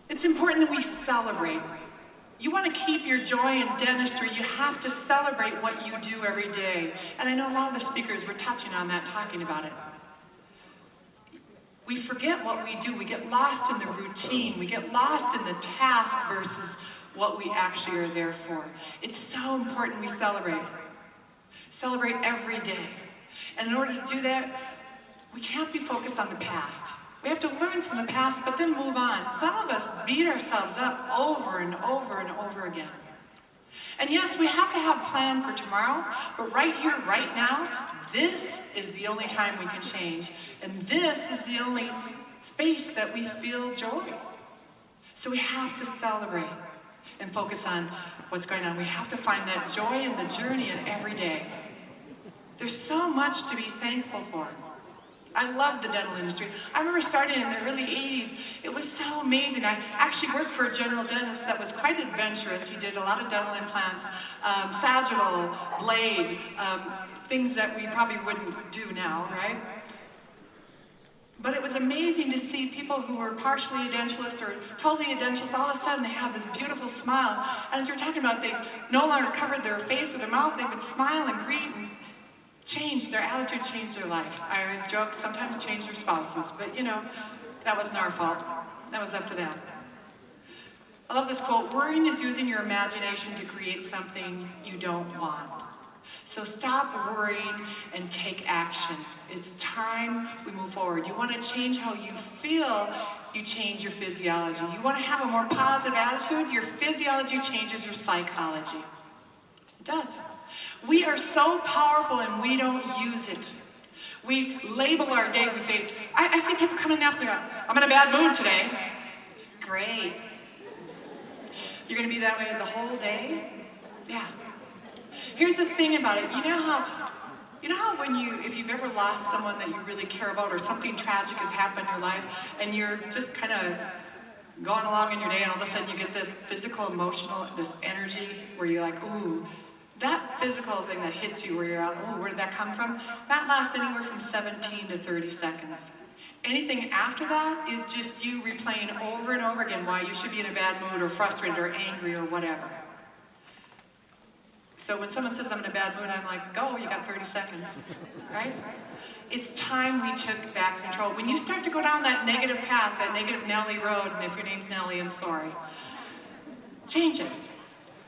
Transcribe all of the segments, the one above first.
It's important that we celebrate. You want to keep your joy in dentistry, you have to celebrate what you do every day. And I know a lot of the speakers were touching on that, talking about it. We forget what we do. We get lost in the routine. We get lost in the task versus what we actually are there for. It's so important we celebrate. Celebrate every day. And in order to do that, we can't be focused on the past. We have to learn from the past, but then move on. Some of us beat ourselves up over and over and over again. And yes, we have to have a plan for tomorrow, but right here, right now, this is the only time we can change. And this is the only space that we feel joy. So we have to celebrate and focus on what's going on. We have to find that joy in the journey and every day. There's so much to be thankful for. I love the dental industry. I remember starting in the early 80s. It was so amazing. I actually worked for a general dentist that was quite adventurous. He did a lot of dental implants, sagittal, blade, things that we probably wouldn't do now, right? But it was amazing to see people who were partially edentulous or totally edentulous, all of a sudden they have this beautiful smile. And as you're talking about, they no longer covered their face with their mouth, they would smile and greet and change, their attitude changed their life. I always joke, sometimes change their spouses, but you know, that wasn't our fault. That was up to them. I love this quote, worrying is using your imagination to create something you don't want. So stop worrying and take action. It's time we move forward. You want to change how you feel, you change your physiology. You want to have a more positive attitude, your physiology changes your psychology. It does. We are so powerful and we don't use it. We label our day, we say, I see people come in the office and go, I'm in a bad mood today. Great. You're going to be that way the whole day? Yeah. Here's the thing about it. You know how when if you've ever lost someone that you really care about or something tragic has happened in your life and you're just kind of going along in your day and all of a sudden you get this physical, emotional, this energy where you're like, ooh, that physical thing that hits you where you're out, oh, where did that come from? That lasts anywhere from 17 to 30 seconds. Anything after that is just you replaying over and over again why you should be in a bad mood or frustrated or angry or whatever. So when someone says I'm in a bad mood, I'm like, go, you got 30 seconds, right? It's time we took back control. When you start to go down that negative path, that negative Nellie road, and if your name's Nellie, I'm sorry, change it.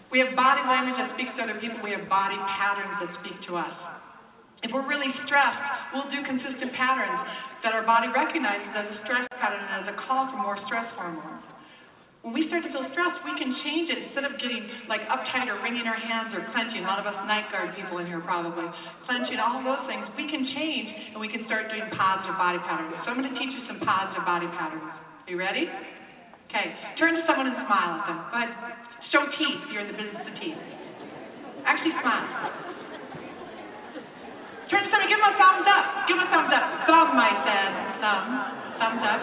We have body language that speaks to other people. We have body patterns that speak to us. If we're really stressed, we'll do consistent patterns that our body recognizes as a stress pattern and as a call for more stress hormones. When we start to feel stressed, we can change it instead of getting like uptight or wringing our hands or clenching. A lot of us night guard people in here probably. Clenching, all those things, we can change and we can start doing positive body patterns. So I'm going to teach you some positive body patterns. Are you ready? Okay, turn to someone and smile at them. Go ahead. Show teeth. You're in the business of teeth. Actually smile. Turn to somebody, give them a thumbs up. Give them a thumbs up. Thumb, I said. Thumb. Thumbs up.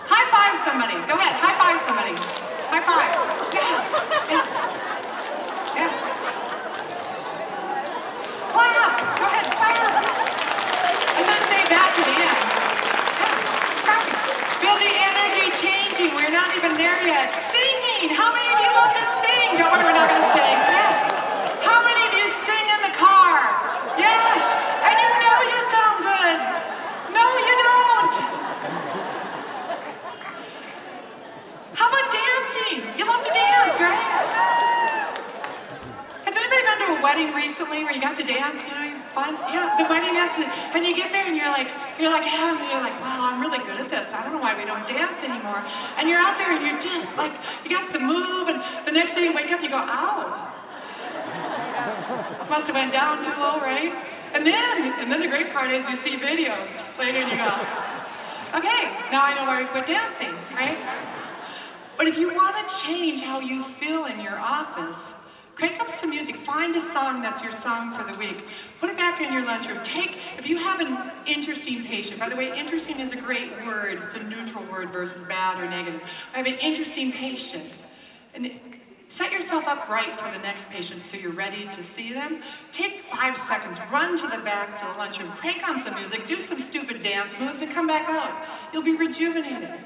High five somebody. Go ahead, high five somebody. High five. Yeah. Yeah. Yeah. Clap. Go ahead, clap. I should have saved that to the end. Feel the energy changing. We're not even there yet. Singing. How many of you love to sing? Don't worry, we're not going to sing. Yeah. How many of you sing in the car? Yes. And you know you sound good. No, you don't. How about dancing? You love to dance, right? Has anybody been to a wedding recently where you got to dance? You know, fun? Yeah, the wedding dance. And you get there and you're like, wow, I'm really good at this. I don't know why we don't dance anymore. And you're out there and you're just like, you got the move, and the next day you wake up and you go, ow. Must have went down too low, right? And then the great part is you see videos later and you go, okay, now I know why we quit dancing, right? But if you want to change how you feel in your office, crank up some music. Find a song that's your song for the week. Put it back in your lunchroom. If you have an interesting patient, by the way, interesting is a great word. It's a neutral word versus bad or negative. I have an interesting patient. And set yourself up right for the next patient so you're ready to see them. Take 5 seconds, run to the back to the lunchroom, crank on some music, do some stupid dance moves, and come back out. You'll be rejuvenated.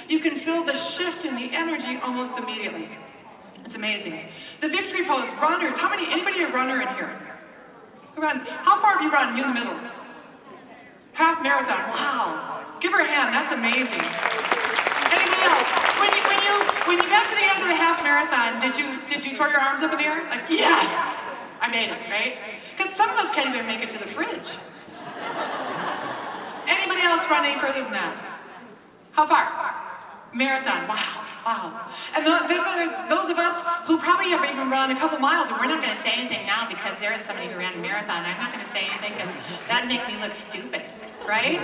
You can feel the shift in the energy almost immediately. It's amazing. The victory pose, runners. Anybody a runner in here? Who runs? How far have you run? You in the middle. Half marathon, wow. Give her a hand, that's amazing. Anybody else? When you got to the end of the half marathon, did you throw your arms up in the air? Like, yes, I made it, right? Because some of us can't even make it to the fridge. Anybody else run any further than that? How far? Marathon, wow. And then there's those of us who probably have even run a couple miles, and we're not going to say anything now because there is somebody who ran a marathon. I'm not going to say anything because that'd make me look stupid, right?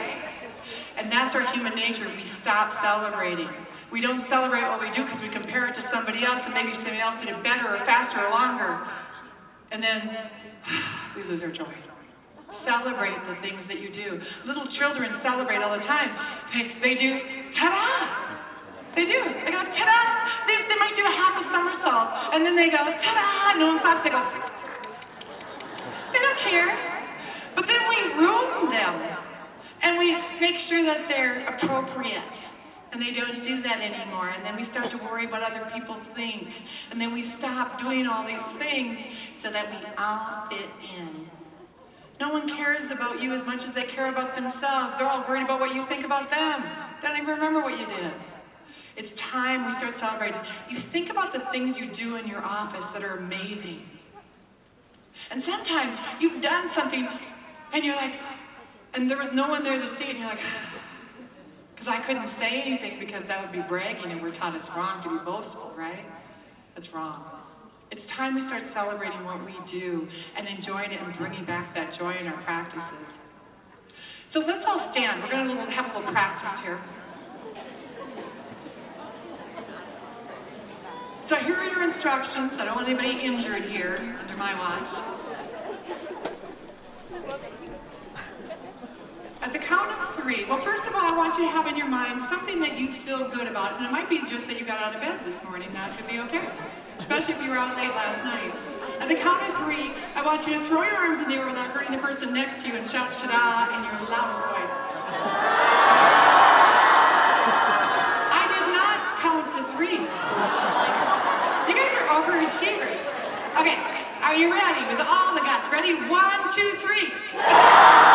And that's our human nature. We stop celebrating. We don't celebrate what we do because we compare it to somebody else, and maybe somebody else did it better or faster or longer. And then we lose our joy. Celebrate the things that you do. Little children celebrate all the time. They do ta-da! They do. They go ta-da! They might do a half a somersault, and then they go ta-da! No one claps. They go. They don't care. But then we ruin them, and we make sure that they're appropriate. And they don't do that anymore. And then we start to worry what other people think. And then we stop doing all these things so that we all fit in. No one cares about you as much as they care about themselves. They're all worried about what you think about them. They don't even remember what you did. It's time we start celebrating. You think about the things you do in your office that are amazing. And sometimes you've done something and you're like, and there was no one there to see it, and you're like, because I couldn't say anything because that would be bragging, and we're taught it's wrong to be boastful, right? That's wrong. It's time we start celebrating what we do and enjoying it and bringing back that joy in our practices. So let's all stand. We're going to have a little practice here. So here are your instructions. I don't want anybody injured here under my watch. At the count of 3, well, first of all, I want you to have in your mind something that you feel good about, and it might be just that you got out of bed this morning. That could be okay, especially if you were out late last night. At the count of 3, I want you to throw your arms in the air without hurting the person next to you and shout ta-da in your loudest voice. I did not count to 3. You guys are overachievers. Okay, are you ready? With all the guys, ready? 1, 2, 3. Ta-da!